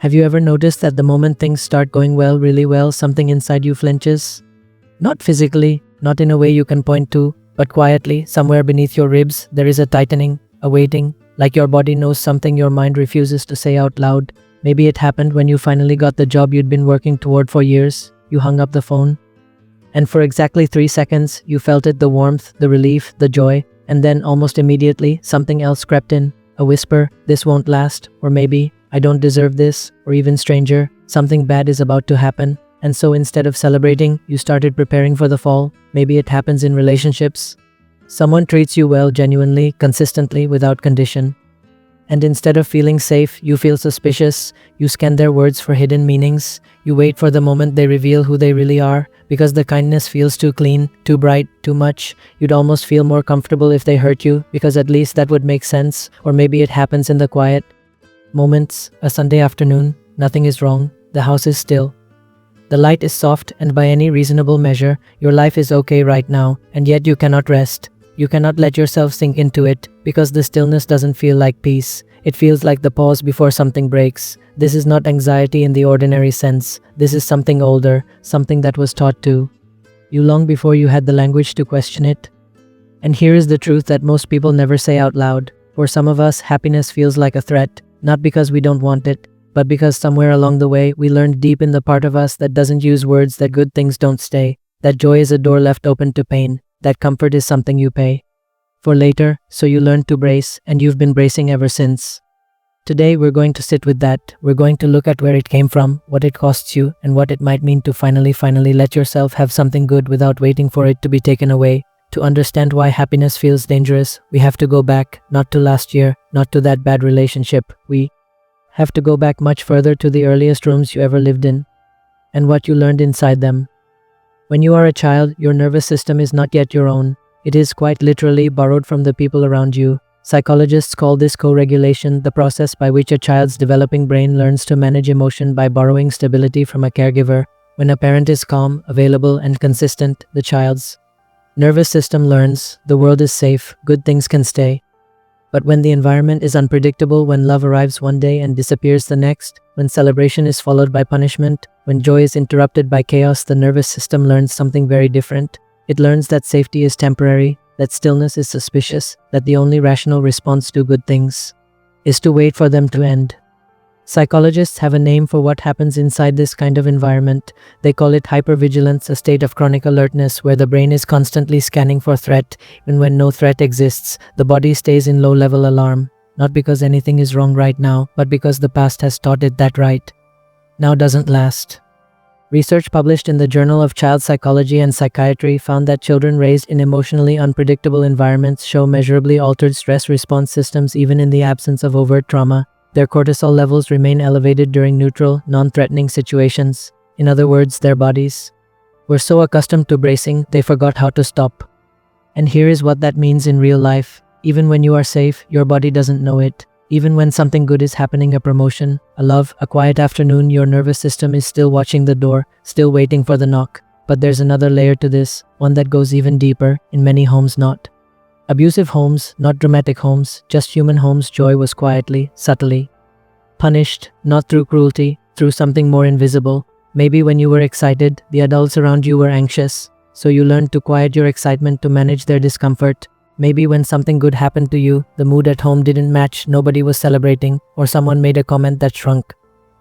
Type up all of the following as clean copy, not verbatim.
Have you ever noticed that the moment things start going well, really well, something inside you flinches? Not physically, not in a way you can point to, but quietly, somewhere beneath your ribs, there is a tightening, a waiting, like your body knows something your mind refuses to say out loud. Maybe it happened when you finally got the job you'd been working toward for years. You hung up the phone, and for exactly 3 seconds, you felt it, the warmth, the relief, the joy, and then almost immediately, something else crept in, a whisper, this won't last, or maybe, I don't deserve this, or even stranger, something bad is about to happen. And so instead of celebrating, you started preparing for the fall. Maybe it happens in relationships. Someone treats you well, genuinely, consistently, without condition. And instead of feeling safe, you feel suspicious. You scan their words for hidden meanings. You wait for the moment they reveal who they really are, because the kindness feels too clean, too bright, too much. You'd almost feel more comfortable if they hurt you, because at least that would make sense. Or maybe it happens in the quiet moments. A Sunday afternoon, nothing is wrong. The house is still. The light is soft, and by any reasonable measure, your life is okay right now, and yet you cannot rest. You cannot let yourself sink into it, because the stillness doesn't feel like peace. It feels like the pause before something breaks. This is not anxiety in the ordinary sense. This is something older, something that was taught to you long before you had the language to question it. And here is the truth that most people never say out loud. For some of us, happiness feels like a threat, not because we don't want it, but because somewhere along the way, we learned deep in the part of us that doesn't use words that good things don't stay, that joy is a door left open to pain, that comfort is something you pay for later, so you learned to brace, and you've been bracing ever since. Today, we're going to sit with that. We're going to look at where it came from, what it costs you, and what it might mean to finally let yourself have something good without waiting for it to be taken away. To understand why happiness feels dangerous, we have to go back, not to last year, not to that bad relationship. We have to go back much further, to the earliest rooms you ever lived in, and what you learned inside them. When you are a child, your nervous system is not yet your own. It is quite literally borrowed from the people around you. Psychologists call this co-regulation, the process by which a child's developing brain learns to manage emotion by borrowing stability from a caregiver. When a parent is calm, available, and consistent, the child's nervous system learns the world is safe, good things can stay. But when the environment is unpredictable, when love arrives one day and disappears the next, when celebration is followed by punishment, when joy is interrupted by chaos, the nervous system learns something very different. It learns that safety is temporary, that stillness is suspicious, that the only rational response to good things is to wait for them to end. Psychologists have a name for what happens inside this kind of environment. They call it hypervigilance, a state of chronic alertness where the brain is constantly scanning for threat. Even when no threat exists, the body stays in low-level alarm, not because anything is wrong right now, but because the past has taught it that right now doesn't last. Research published in the Journal of Child Psychology and Psychiatry found that children raised in emotionally unpredictable environments show measurably altered stress response systems even in the absence of overt trauma. Their cortisol levels remain elevated during neutral, non-threatening situations. In other words, their bodies were so accustomed to bracing, they forgot how to stop. And here is what that means in real life. Even when you are safe, your body doesn't know it. Even when something good is happening, a promotion, a love, a quiet afternoon, your nervous system is still watching the door, still waiting for the knock. But there's another layer to this, one that goes even deeper. In many homes, not abusive homes, not dramatic homes, just human homes, joy was quietly, subtly punished, not through cruelty, through something more invisible. Maybe when you were excited, the adults around you were anxious, so you learned to quiet your excitement to manage their discomfort. Maybe when something good happened to you, the mood at home didn't match, nobody was celebrating, or someone made a comment that shrunk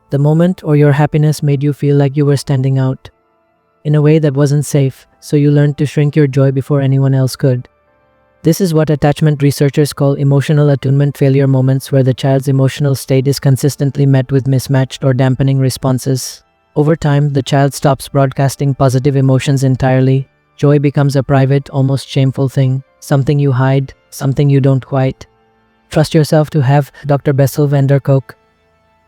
the moment, or your happiness made you feel like you were standing out in a way that wasn't safe, so you learned to shrink your joy before anyone else could. This is what attachment researchers call emotional attunement failure, moments where the child's emotional state is consistently met with mismatched or dampening responses. Over time, the child stops broadcasting positive emotions entirely. Joy becomes a private, almost shameful thing. Something you hide, something you don't quite trust yourself to have. Dr. Bessel van der Kolk,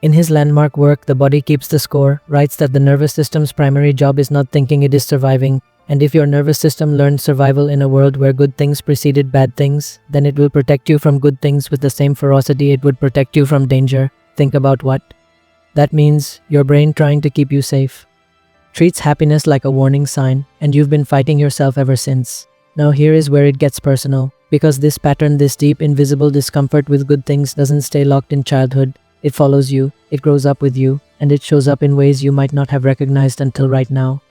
in his landmark work, The Body Keeps the Score, writes that the nervous system's primary job is not thinking, it is surviving. And if your nervous system learned survival in a world where good things preceded bad things, then it will protect you from good things with the same ferocity it would protect you from danger. Think about what that means. Your brain, trying to keep you safe, treats happiness like a warning sign, and you've been fighting yourself ever since. Now here is where it gets personal, because this pattern, this deep invisible discomfort with good things doesn't stay locked in childhood. It follows you, it grows up with you, and it shows up in ways you might not have recognized until right now.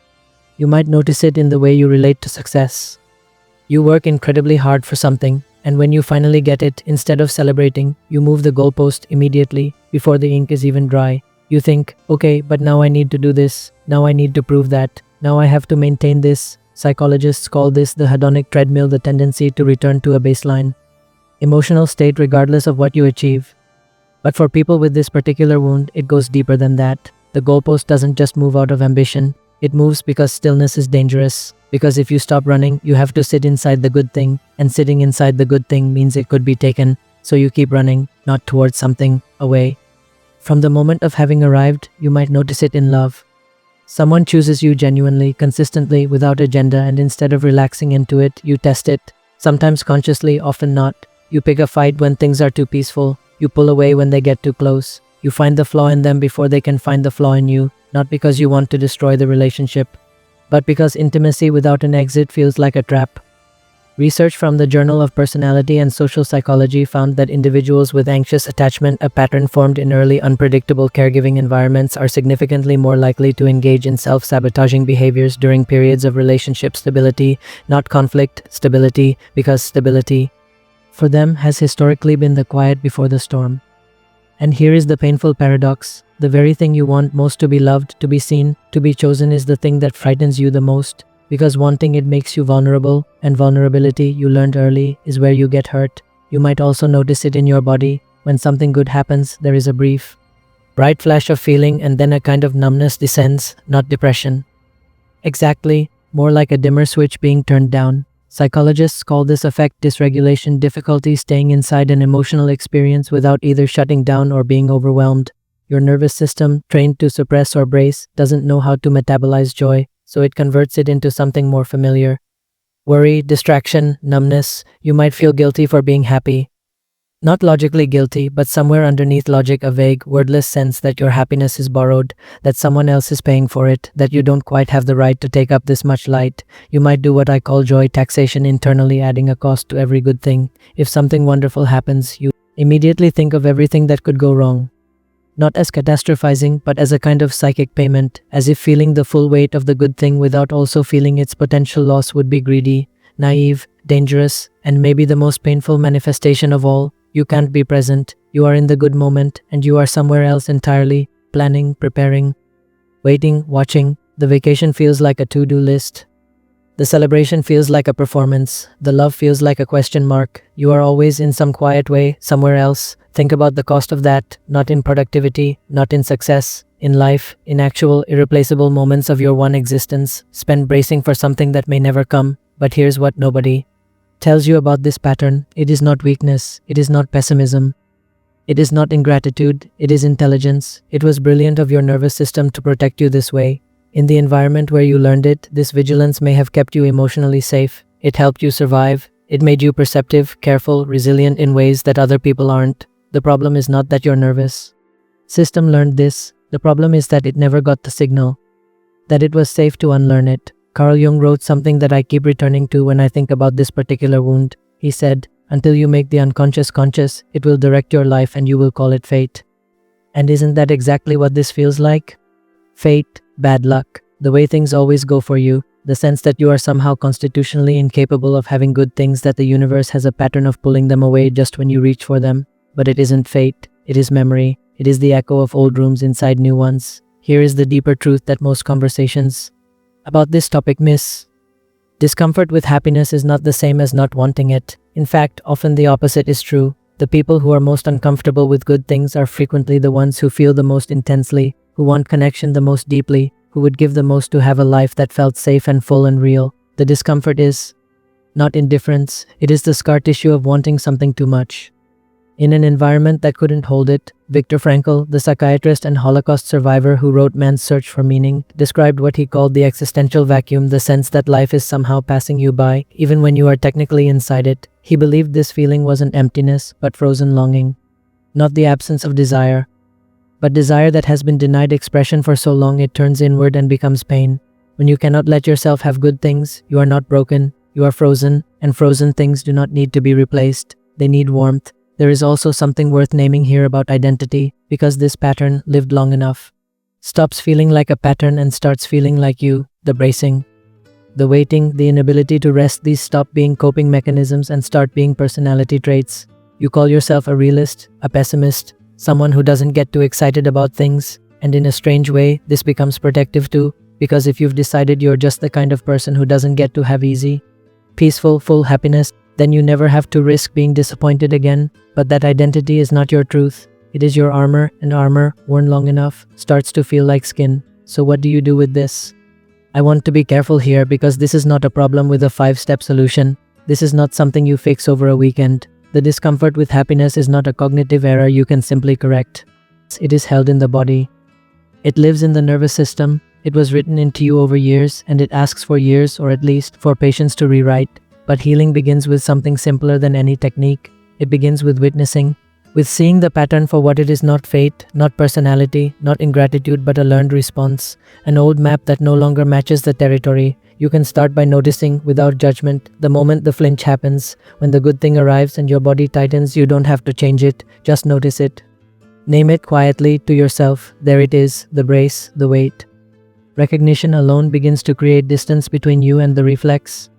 You might notice it in the way you relate to success. You work incredibly hard for something, and when you finally get it, instead of celebrating, you move the goalpost immediately, before the ink is even dry. You think, okay, but now I need to do this, now I need to prove that, now I have to maintain this. Psychologists call this the hedonic treadmill, the tendency to return to a baseline emotional state regardless of what you achieve. But for people with this particular wound, it goes deeper than that. The goalpost doesn't just move out of ambition, it moves because stillness is dangerous. Because if you stop running, you have to sit inside the good thing, and sitting inside the good thing means it could be taken, so you keep running, not towards something, away. From the moment of having arrived, you might notice it in love. Someone chooses you genuinely, consistently, without agenda, and instead of relaxing into it, you test it. Sometimes consciously, often not. You pick a fight when things are too peaceful. You pull away when they get too close. You find the flaw in them before they can find the flaw in you, not because you want to destroy the relationship, but because intimacy without an exit feels like a trap. Research from the Journal of Personality and Social Psychology found that individuals with anxious attachment, a pattern formed in early unpredictable caregiving environments, are significantly more likely to engage in self-sabotaging behaviors during periods of relationship stability, not conflict, stability, because stability, for them, has historically been the quiet before the storm. And here is the painful paradox. The very thing you want most, to be loved, to be seen, to be chosen, is the thing that frightens you the most. Because wanting it makes you vulnerable, and vulnerability, you learned early, is where you get hurt. You might also notice it in your body. When something good happens, there is a brief, bright flash of feeling, and then a kind of numbness descends, not depression. Exactly, more like a dimmer switch being turned down. Psychologists call this effect dysregulation, difficulty staying inside an emotional experience without either shutting down or being overwhelmed. Your nervous system, trained to suppress or brace, doesn't know how to metabolize joy, so it converts it into something more familiar. Worry, distraction, numbness. You might feel guilty for being happy. Not logically guilty, but somewhere underneath logic, a vague, wordless sense that your happiness is borrowed, that someone else is paying for it, that you don't quite have the right to take up this much light. You might do what I call joy taxation, internally adding a cost to every good thing. If something wonderful happens, you immediately think of everything that could go wrong. Not as catastrophizing, but as a kind of psychic payment, as if feeling the full weight of the good thing without also feeling its potential loss would be greedy, naive, dangerous, and maybe the most painful manifestation of all. You can't be present. You are in the good moment, and you are somewhere else entirely, planning, preparing, waiting, watching. The vacation feels like a to-do list. The celebration feels like a performance. The love feels like a question mark. You are always in some quiet way, somewhere else. Think about the cost of that, not in productivity, not in success, in life, in actual, irreplaceable moments of your one existence, spent bracing for something that may never come. But here's what nobody tells you about this pattern. It is not weakness. It is not pessimism. It is not ingratitude. It is intelligence. It was brilliant of your nervous system to protect you this way. In the environment where you learned it, this vigilance may have kept you emotionally safe. It helped you survive. It made you perceptive, careful, resilient in ways that other people aren't. The problem is not that your nervous system learned this. The problem is that it never got the signal that it was safe to unlearn it. Carl Jung wrote something that I keep returning to when I think about this particular wound. He said, "Until you make the unconscious conscious, it will direct your life and you will call it fate." And isn't that exactly what this feels like? Fate, bad luck, the way things always go for you, the sense that you are somehow constitutionally incapable of having good things, that the universe has a pattern of pulling them away just when you reach for them. But it isn't fate, it is memory. It is the echo of old rooms inside new ones. Here is the deeper truth that most conversations about this topic miss. Discomfort with happiness is not the same as not wanting it. In fact, often the opposite is true. The people who are most uncomfortable with good things are frequently the ones who feel the most intensely, who want connection the most deeply, who would give the most to have a life that felt safe and full and real. The discomfort is not indifference, it is the scar tissue of wanting something too much. In an environment that couldn't hold it, Viktor Frankl, the psychiatrist and Holocaust survivor who wrote Man's Search for Meaning, described what he called the existential vacuum, the sense that life is somehow passing you by, even when you are technically inside it. He believed this feeling wasn't emptiness, but frozen longing. Not the absence of desire, but desire that has been denied expression for so long it turns inward and becomes pain. When you cannot let yourself have good things, you are not broken, you are frozen, and frozen things do not need to be replaced. They need warmth. There is also something worth naming here about identity. because this pattern lived long enough. Stops feeling like a pattern and starts feeling like you, the bracing. The waiting, the inability to rest, these stop being coping mechanisms and start being personality traits. You call yourself a realist, a pessimist, someone who doesn't get too excited about things, and in a strange way, this becomes protective too, because if you've decided you're just the kind of person who doesn't get to have easy, peaceful, full happiness, then you never have to risk being disappointed again. But that identity is not your truth. It is your armor, and armor, worn long enough, starts to feel like skin. So what do you do with this? I want to be careful here because this is not a problem with a 5-step solution. This is not something you fix over a weekend. The discomfort with happiness is not a cognitive error you can simply correct. It is held in the body. It lives in the nervous system. It was written into you over years, and it asks for years, or at least for patience to rewrite. But healing begins with something simpler than any technique. It begins with witnessing, with seeing the pattern for what it is, not fate, not personality, not ingratitude, but a learned response, an old map that no longer matches the territory. You can start by noticing, without judgment, the moment the flinch happens. When the good thing arrives and your body tightens, you don't have to change it, just notice it. Name it quietly to yourself. There it is, the brace, the weight. Recognition alone begins to create distance between you and the reflex.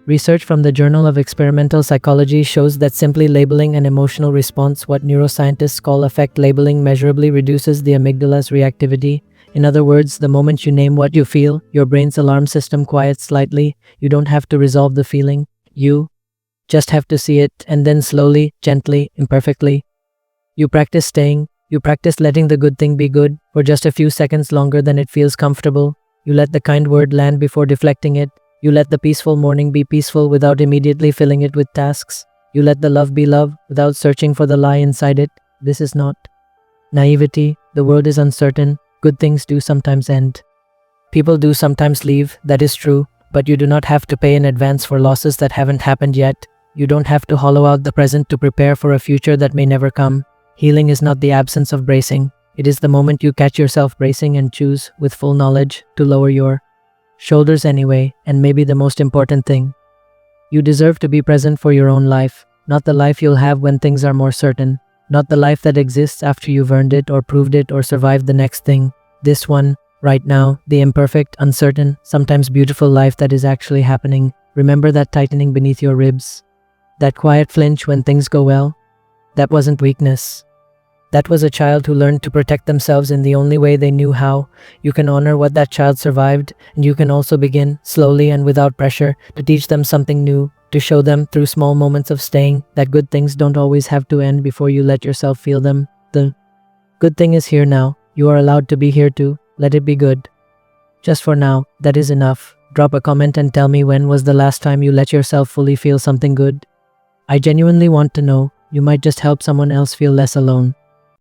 Research from the Journal of Experimental Psychology shows that simply labeling an emotional response, what neuroscientists call affect labeling, measurably reduces the amygdala's reactivity. In other words, the moment you name what you feel, your brain's alarm system quiets slightly. You don't have to resolve the feeling. You just have to see it, and then slowly, gently, imperfectly. You practice staying. You practice letting the good thing be good for just a few seconds longer than it feels comfortable. You let the kind word land before deflecting it. You let the peaceful morning be peaceful without immediately filling it with tasks. You let the love be love without searching for the lie inside it. This is not naivety. The world is uncertain. Good things do sometimes end. People do sometimes leave, that is true, but you do not have to pay in advance for losses that haven't happened yet. You don't have to hollow out the present to prepare for a future that may never come. Healing is not the absence of bracing. It is the moment you catch yourself bracing and choose, with full knowledge, to lower your shoulders anyway. And maybe the most important thing, you deserve to be present for your own life, not the life you'll have when things are more certain, not the life that exists after you've earned it or proved it or survived the next thing. This one, right now, the imperfect, uncertain, sometimes beautiful life that is actually happening. Remember that tightening beneath your ribs, that quiet flinch when things go well? That wasn't weakness. That was a child who learned to protect themselves in the only way they knew how. You can honor what that child survived, and you can also begin, slowly and without pressure, to teach them something new, to show them through small moments of staying that good things don't always have to end before you let yourself feel them. The good thing is here now. You are allowed to be here too. Let it be good. Just for now, that is enough. Drop a comment and tell me, when was the last time you let yourself fully feel something good? I genuinely want to know. You might just help someone else feel less alone.